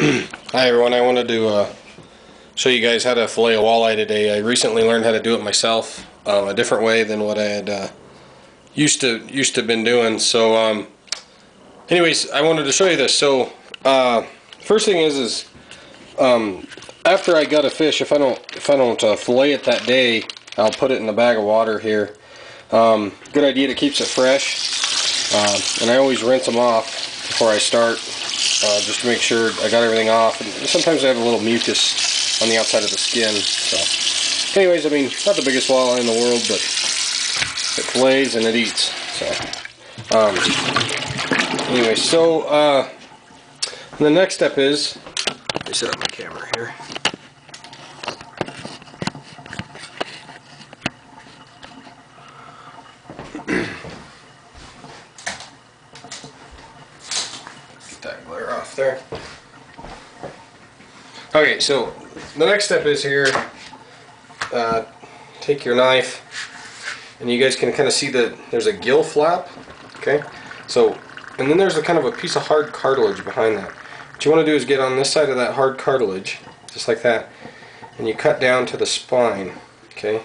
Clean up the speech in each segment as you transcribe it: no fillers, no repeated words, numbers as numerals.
Hi everyone, I wanted to show you guys how to fillet a walleye today. I recently learned how to do it myself, a different way than what I had used to been doing. So anyways, I wanted to show you this. So first thing is after I gut a fish, if I don't fillet it that day, I'll put it in a bag of water here. Good idea, it keeps it fresh, and I always rinse them off before I start. Just to make sure I got everything off. And sometimes I have a little mucus on the outside of the skin. So, anyways, I mean, not the biggest walleye in the world, but it fillets and it eats. So, anyway, so the next step is, let me set up my camera here. That glare off there. Okay, so the next step is here, take your knife, and you guys can kind of see that there's a gill flap, okay? So, and then there's a kind of a piece of hard cartilage behind that. What you want to do is get on this side of that hard cartilage, just like that, and you cut down to the spine, okay?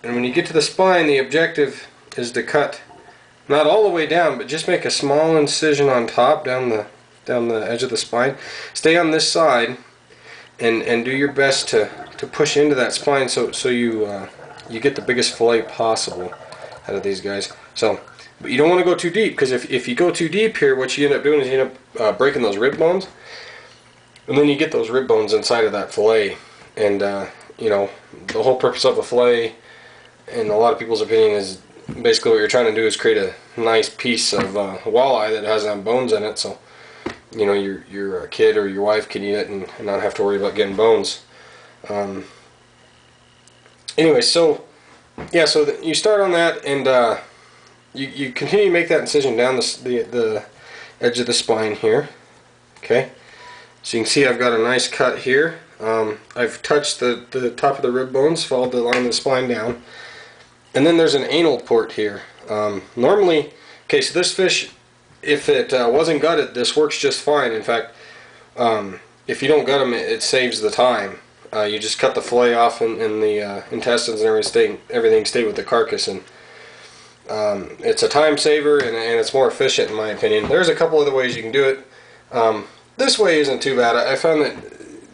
And when you get to the spine, the objective is to cut not all the way down, but just make a small incision on top, down the edge of the spine. Stay on this side, and do your best to push into that spine so you get the biggest fillet possible out of these guys. So, but you don't want to go too deep, because if you go too deep here, what you end up doing is you end up breaking those rib bones, and then you get those rib bones inside of that fillet. And you know, the whole purpose of a fillet, in a lot of people's opinion, is basically what you're trying to do is create a nice piece of walleye that has bones in it, so you know your kid or your wife can eat it and not have to worry about getting bones. Anyway, so yeah, so you start on that, and you continue to make that incision down the edge of the spine here. Okay, so you can see I've got a nice cut here. I've touched the top of the rib bones, followed the line of the spine down. And then there's an anal port here. Normally, okay, so this fish, if it wasn't gutted, this works just fine. In fact, if you don't gut them, it saves the time. You just cut the fillet off, and the intestines and everything stay with the carcass, and it's a time saver, and it's more efficient in my opinion. There's a couple other ways you can do it. This way isn't too bad. I found that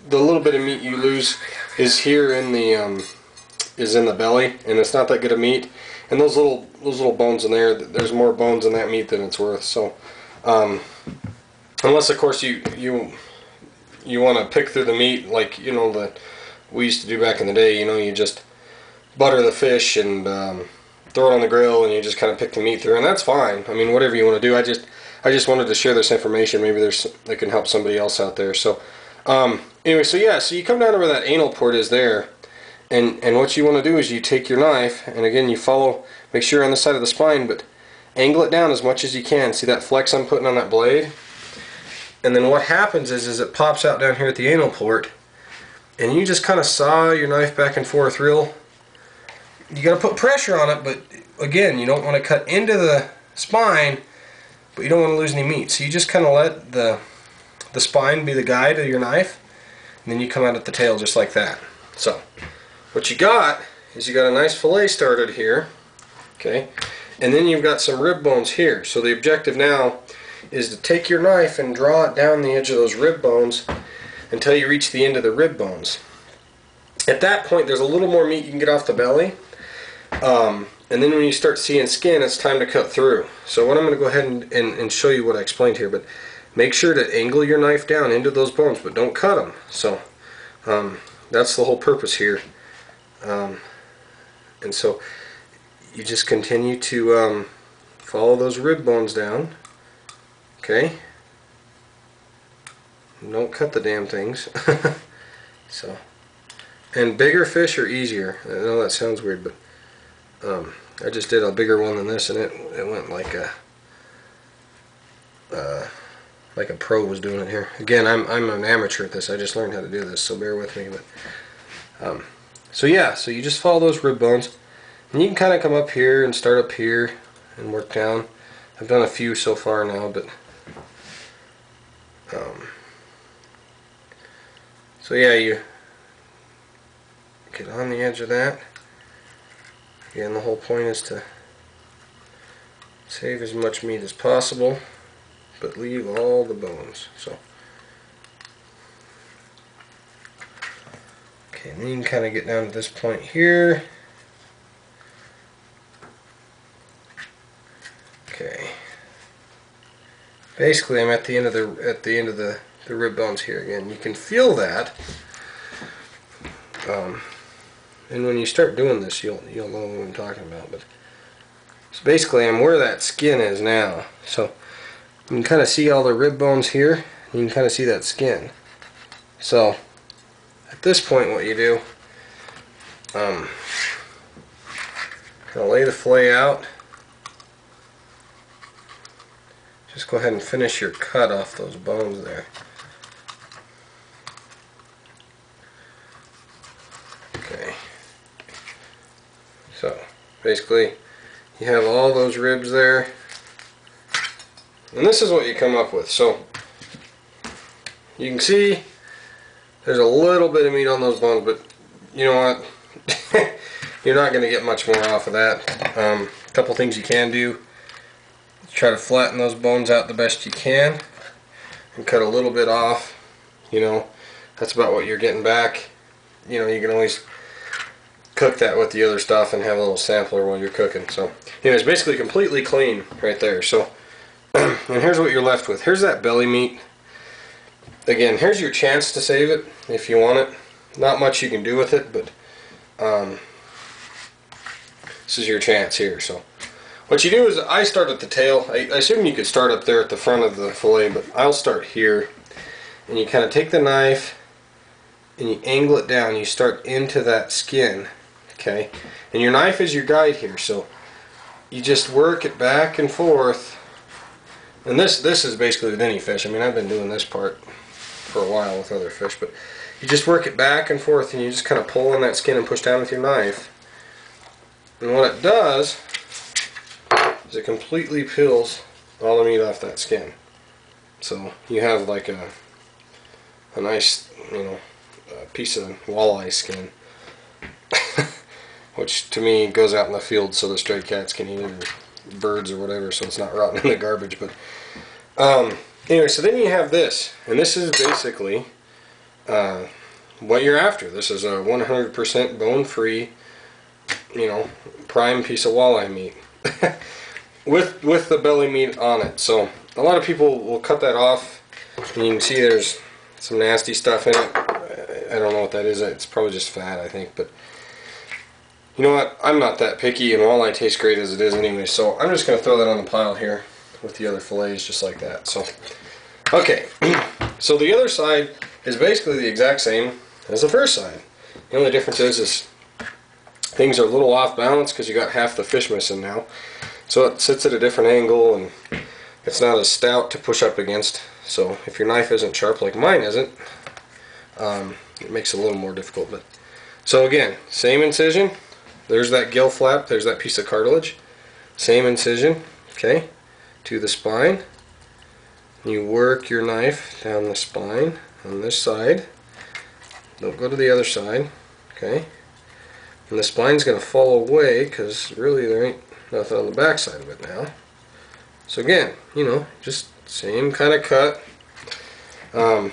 the little bit of meat you lose is here in the belly, and it's not that good of meat. And those little bones in there, there's more bones in that meat than it's worth. So unless of course you want to pick through the meat, like you know that we used to do back in the day. You know, you just butter the fish and throw it on the grill, and you just kind of pick the meat through, and that's fine. I mean, whatever you want to do. I just wanted to share this information. Maybe that can help somebody else out there. So anyway, so yeah, so you come down to where that anal port is there. And what you want to do is you take your knife, and again you follow, make sure you're on the side of the spine, but angle it down as much as you can. See that flex I'm putting on that blade? And then what happens is it pops out down here at the anal port, and you just kind of saw your knife back and forth real. You got to put pressure on it, but again, you don't want to cut into the spine, but you don't want to lose any meat. So you just kind of let the spine be the guide of your knife, and then you come out at the tail just like that. So what you got is you got a nice fillet started here, okay, and then you've got some rib bones here. So the objective now is to take your knife and draw it down the edge of those rib bones until you reach the end of the rib bones. At that point, there's a little more meat you can get off the belly, and then when you start seeing skin, it's time to cut through. So what I'm going to go ahead and show you what I explained here, but make sure to angle your knife down into those bones, but don't cut them. So that's the whole purpose here. And so you just continue to follow those rib bones down, okay? Don't cut the damn things. So, and bigger fish are easier. I know that sounds weird, but I just did a bigger one than this, and it went like a pro was doing it here. Again, I'm an amateur at this. I just learned how to do this, so bear with me. But so yeah, so you just follow those rib bones, and you can kind of come up here and start up here and work down. I've done a few so far now, but So yeah, you get on the edge of that. Again, the whole point is to save as much meat as possible, but leave all the bones. So, okay, and then you can kind of get down to this point here. Okay. Basically, I'm at the end of the rib bones here. Again, you can feel that. And when you start doing this, you'll know what I'm talking about. But so basically, I'm where that skin is now. So you can kind of see all the rib bones here. You can kind of see that skin. So at this point, what you do, kind of lay the fillet out. Just go ahead and finish your cut off those bones there. Okay. So basically, you have all those ribs there, and this is what you come up with. So you can see there's a little bit of meat on those bones, but you know what? You're not going to get much more off of that. A couple things you can do: try to flatten those bones out the best you can, and cut a little bit off. You know, that's about what you're getting back. You know, you can always cook that with the other stuff and have a little sampler while you're cooking. So, you know, it's basically completely clean right there. So, and here's what you're left with. Here's that belly meat. Again, here's your chance to save it if you want it. Not much you can do with it, but this is your chance here. So, what you do is, I start at the tail. I assume you could start up there at the front of the fillet, but I'll start here. And you kind of take the knife and you angle it down. You start into that skin. Okay, and your knife is your guide here, so you just work it back and forth. And this is basically with any fish. I mean, I've been doing this part for a while with other fish, but you just work it back and forth, and you just kind of pull on that skin and push down with your knife. And what it does is it completely peels all the meat off that skin. So you have like a nice, you know, piece of walleye skin. Which to me goes out in the field so the stray cats can eat it, or birds or whatever, so it's not rotting in the garbage. But anyway, so then you have this, and this is basically what you're after. This is a 100% bone-free, you know, prime piece of walleye meat with the belly meat on it. So a lot of people will cut that off, and you can see there's some nasty stuff in it. I don't know what that is. It's probably just fat, I think, but you know what? I'm not that picky, and walleye tastes great as it is anyway, so I'm just going to throw that on the pile here with the other fillets just like that. So, okay, so the other side is basically the exact same as the first side. The only difference is things are a little off balance because you got half the fish missing now. So it sits at a different angle, and it's not as stout to push up against. So if your knife isn't sharp like mine isn't, it makes it a little more difficult. But so again, same incision. There's that gill flap, there's that piece of cartilage. Same incision, okay, to the spine. You work your knife down the spine on this side. Don't go to the other side, okay? And the spine's going to fall away because really there ain't nothing on the back side of it now. So again, you know, just same kind of cut. You're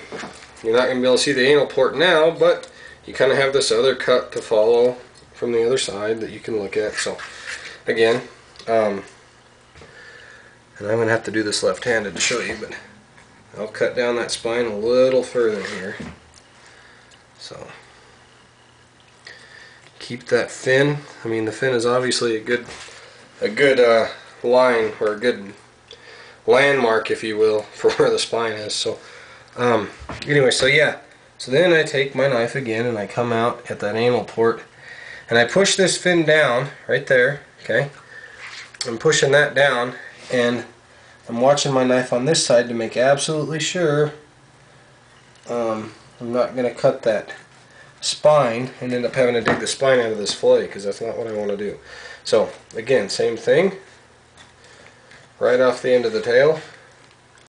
not going to be able to see the anal port now, but you kind of have this other cut to follow from the other side that you can look at. So again, and I'm going to have to do this left-handed to show you, but I'll cut down that spine a little further here. So keep that fin. I mean, the fin is obviously a good line, or a good landmark, if you will, for where the spine is. So anyway, so yeah, so then I take my knife again and I come out at that anal port and I push this fin down right there. Okay, I'm pushing that down, and I'm watching my knife on this side to make absolutely sure I'm not going to cut that spine and end up having to dig the spine out of this fillet, because that's not what I want to do. So again, same thing, right off the end of the tail.